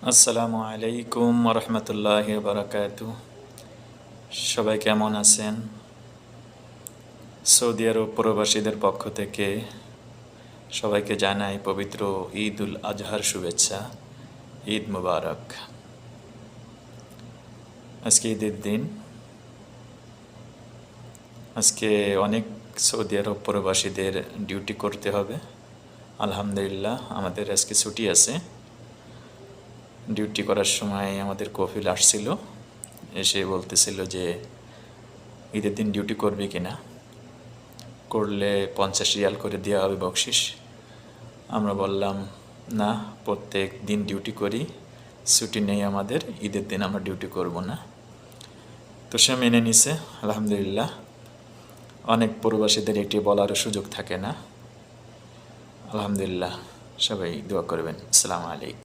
আসসালামু আলাইকুম রহমতুল্লাহ বারাকাতু। সবাই কেমন আছেন? সৌদি আরব প্রবাসীদের পক্ষ থেকে সবাইকে জানাই পবিত্র ঈদ উল আজহার শুভেচ্ছা। ঈদ মুবারক। আজকে ঈদের দিন। আজকে অনেক সৌদি আরব প্রবাসীদের ডিউটি করতে হবে। আলহামদুলিল্লাহ আমাদের আজকে ছুটি আছে। ডিউটি করার সময় আমাদের কফিল আসছিল, এসে বলতেছিল যে ঈদের দিন ডিউটি করবে কিনা, করলে 50 রিয়াল করে দেওয়া হবে বকশিস। আমরা বললাম না, প্রত্যেক দিন ডিউটি করি, ছুটি নেই আমাদের, ঈদের দিন আমরা ডিউটি করব না। তো সে মেনে নিছে আলহামদুলিল্লাহ। অনেক প্রবাসীদের এটি বলারও সুযোগ থাকে না। আলহামদুলিল্লাহ, সবাই দোয়া করবেন। আসসালামু আলাইকুম।